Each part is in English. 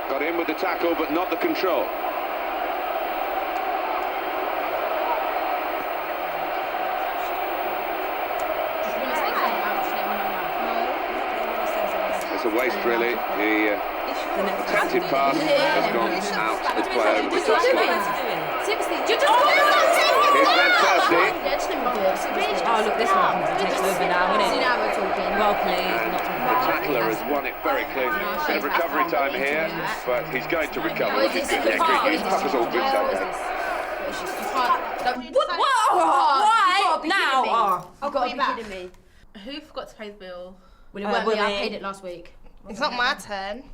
Got in with the tackle, but not the control. It's a waste, really. The attempted pass has gone out as play over the touchline. Seriously, you're just It's fantastic. Oh, look, this one takes over now, isn't it? See, now we're talking. Well played. And the tackler has won it very cleanly. Bit of recovery time here, but he's going to recover. He's tough as all goods out there. What? Why? Now? I've got to be back. kidding me. Who forgot to pay the bill? Well, it weren't me. I paid it last week. It's not my turn.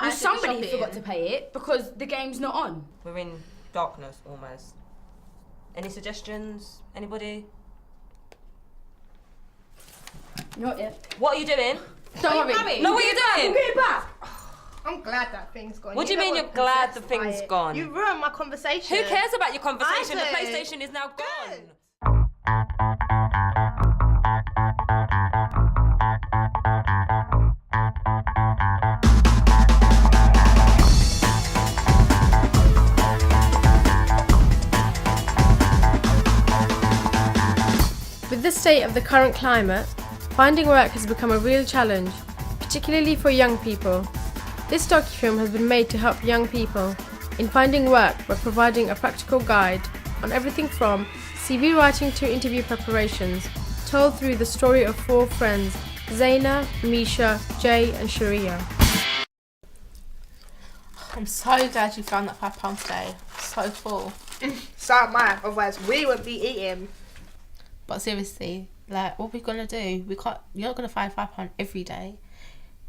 Well, somebody forgot to pay it because the game's not on. We're in darkness almost. Any suggestions? Anybody? Not yet. What are you doing? Don't worry. No, what are you doing? We'll get back. I'm glad that thing's gone. What do you mean you're glad the thing's gone? You ruined my conversation. Who cares about your conversation? The I do. PlayStation is now gone. With the state of the current climate, finding work has become a real challenge, particularly for young people. This docu-film has been made to help young people in finding work by providing a practical guide on everything from CV writing to interview preparations, told through the story of 4 friends, Zaina, Misha, Jay and Sharia. I'm so glad you found that £5 today. So full. So am I, otherwise we wouldn't be eating. But seriously, like, what are we gonna do? We can't. You're not gonna find £5 every day.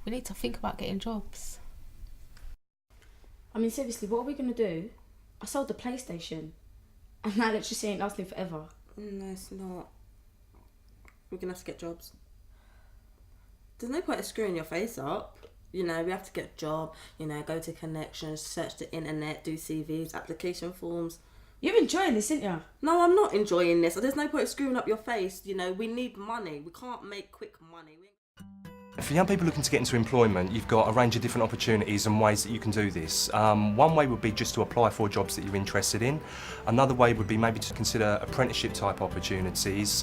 We need to think about getting jobs. I mean, seriously, what are we going to do? I sold the PlayStation and that electricity ain't lasting forever. No, it's not. We're going to have to get jobs. There's no point in screwing your face up. You know, we have to get a job, you know, go to connections, search the internet, do CVs, application forms. You're enjoying this, aren't you? No, I'm not enjoying this. There's no point in screwing up your face. You know, we need money. We can't make quick money. For young people looking to get into employment, you've got a range of different opportunities and ways that you can do this. One way would be just to apply for jobs that you're interested in. Another way would be maybe to consider apprenticeship type opportunities.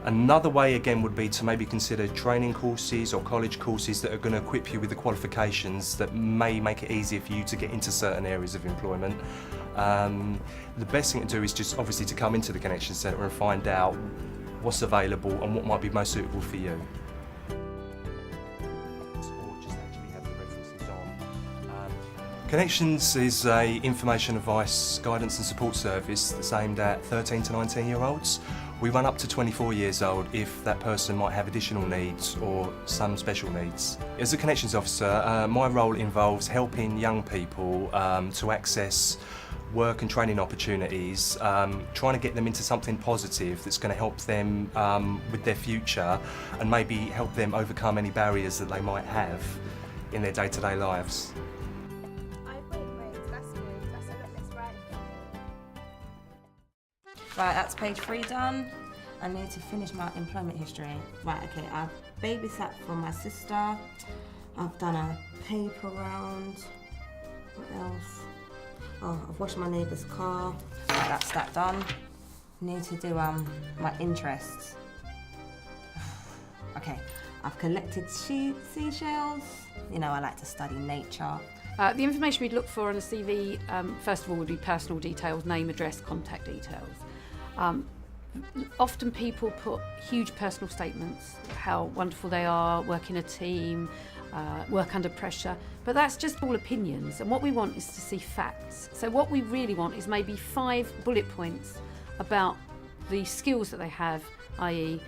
Another way again would be to maybe consider training courses or college courses that are going to equip you with the qualifications that may make it easier for you to get into certain areas of employment. The best thing to do is just obviously to come into the Connection Centre and find out what's available and what might be most suitable for you. Connections is a information, advice, guidance and support service that's aimed at 13 to 19-year-olds. We run up to 24 years old if that person might have additional needs or some special needs. As a Connections officer, my role involves helping young people to access work and training opportunities, trying to get them into something positive that's going to help them with their future and maybe help them overcome any barriers that they might have in their day-to-day lives. Right, that's page 3 done. I need to finish my employment history. Right, okay, I've babysat for my sister. I've done a paper round. What else? Oh, I've washed my neighbour's car. Right, that's that done. Need to do my interests. Okay, I've collected seashells. You know, I like to study nature. The information we'd look for on a CV, first of all, would be personal details, name, address, contact details. Often people put huge personal statements, how wonderful they are, work in a team, work under pressure, but that's just all opinions, and what we want is to see facts. So what we really want is maybe 5 bullet points about the skills that they have, i.e.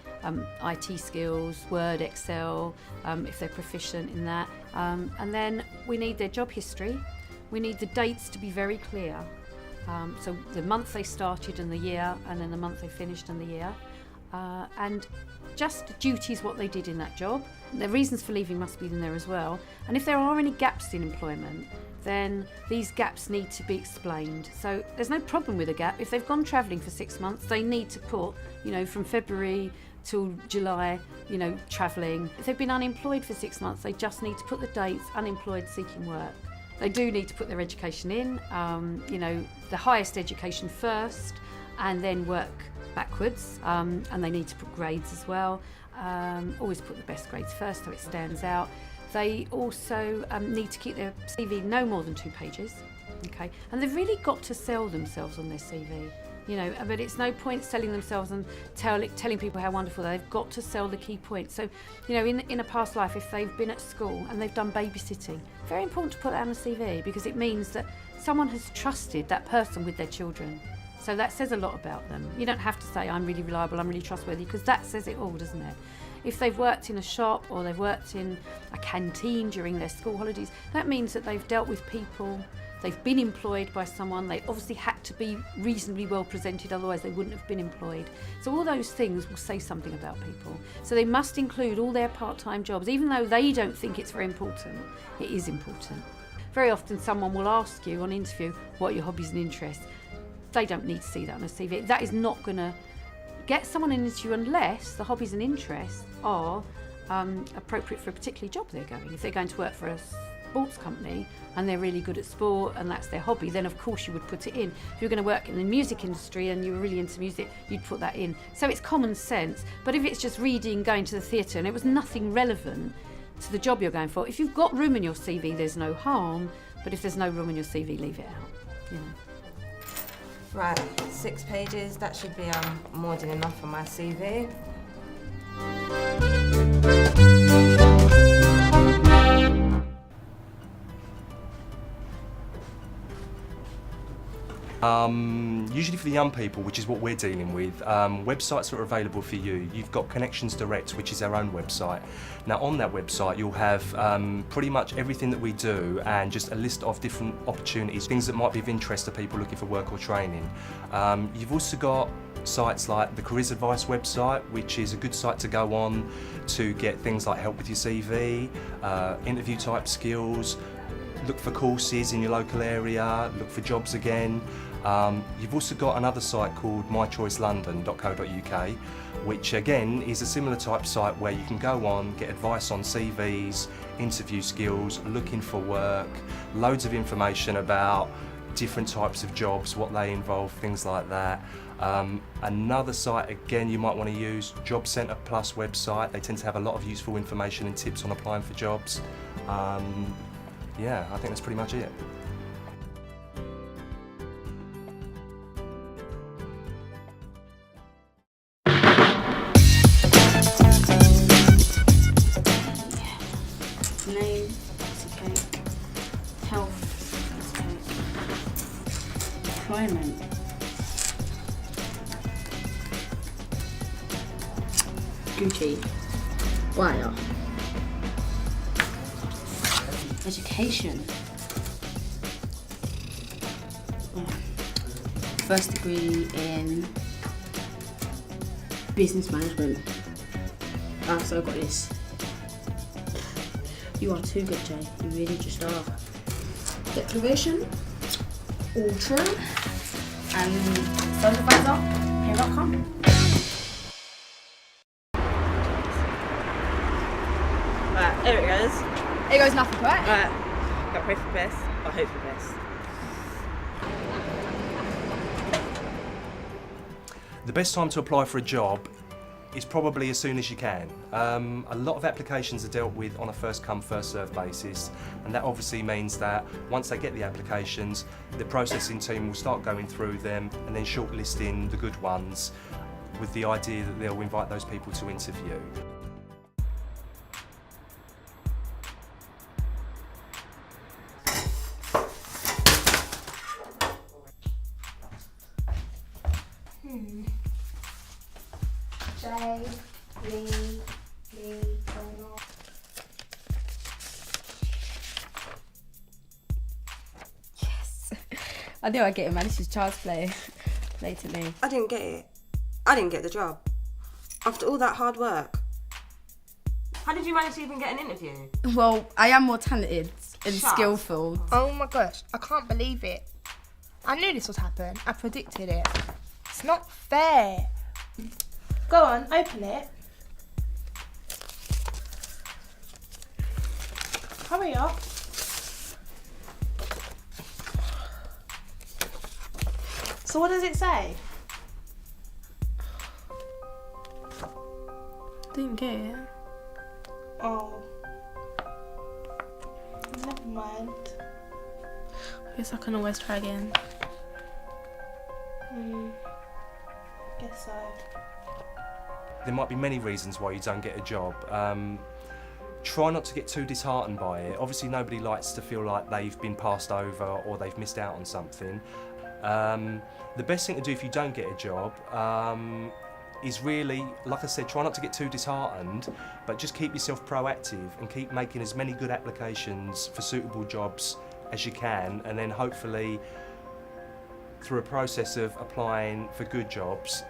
IT skills, Word, Excel, if they're proficient in that. And then we need their job history. We need the dates to be very clear. So the month they started and the year, and then the month they finished and the year. And just duties, what they did in that job. Their reasons for leaving must be in there as well. And if there are any gaps in employment, then these gaps need to be explained. So there's no problem with a gap. If they've gone travelling for 6 months, they need to put, you know, from February till July, you know, travelling. If they've been unemployed for 6 months, they just need to put the dates, unemployed, seeking work. They do need to put their education in, you know, the highest education first and then work backwards, and they need to put grades as well. Always put the best grades first so it stands out. They also need to keep their CV no more than 2 pages, okay? And they've really got to sell themselves on their CV. You know, but it's no point selling themselves and telling people how wonderful they are. They've got to sell the key points. So, you know, in a past life, if they've been at school and they've done babysitting, very important to put that on the CV because it means that someone has trusted that person with their children. So that says a lot about them. You don't have to say, I'm really reliable, I'm really trustworthy, because that says it all, doesn't it? If they've worked in a shop or they've worked in a canteen during their school holidays, that means that they've dealt with people. They've been employed by someone, they obviously had to be reasonably well presented, otherwise they wouldn't have been employed. So all those things will say something about people. So they must include all their part-time jobs, even though they don't think it's very important, it is important. Very often someone will ask you on interview, what are your hobbies and interests? They don't need to see that on a CV. That is not going to get someone an interview unless the hobbies and interests are appropriate for a particular job they're going. If they're going to work for a sports company and they're really good at sport and that's their hobby, then of course you would put it in. If you're going to work in the music industry and you're really into music, you'd put that in. So it's common sense. But if it's just reading, going to the theatre, and it was nothing relevant to the job you're going for, if you've got room in your CV, there's no harm. But if there's no room in your CV, leave it out. You know. Right, 6 pages. That should be more than enough for my CV. Usually for the young people, which is what we're dealing with, websites that are available for you. You've got Connections Direct, which is our own website. Now on that website you'll have pretty much everything that we do and just a list of different opportunities, things that might be of interest to people looking for work or training. You've also got sites like the Careers Advice website, which is a good site to go on to get things like help with your CV, interview type skills, look for courses in your local area, look for jobs again. You've also got another site called mychoicelondon.co.uk, which again is a similar type site where you can go on, get advice on CVs, interview skills, looking for work, loads of information about different types of jobs, what they involve, things like that. Another site again you might want to use, Job Centre Plus website. They tend to have a lot of useful information and tips on applying for jobs. Yeah, I think that's pretty much it. Name, okay. Health, okay. Employment. Gucci. Wire. Education. First degree in business management. I've also got this. You are too good, Jay. You really just are. Declaration. All true. And social advisor, here I come. Right, here it goes. It goes nothing, right? Right, got pray for the best, but hope for the best. The best time to apply for a job is probably as soon as you can. A lot of applications are dealt with on a first come, first served basis, and that obviously means that once they get the applications, the processing team will start going through them and then shortlisting the good ones with the idea that they'll invite those people to interview. J, Lee, Donald. Yes. I knew I'd get it, man. This is child's play. Play to me. I didn't get it. I didn't get the job. After all that hard work. How did you manage to even get an interview? Well, I am more talented and skillful. Oh my gosh, I can't believe it. I knew this would happen. I predicted it. It's not fair. Go on, open it. Hurry up. So what does it say? Didn't get it. Oh. Never mind. I guess I can always try again. Guess so. There might be many reasons why you don't get a job. Try not to get too disheartened by it. Obviously nobody likes to feel like they've been passed over or they've missed out on something. The best thing to do if you don't get a job is really, like I said, try not to get too disheartened, but just keep yourself proactive and keep making as many good applications for suitable jobs as you can, and then hopefully through a process of applying for good jobs,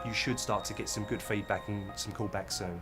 you should start to get some good feedback and some callbacks soon.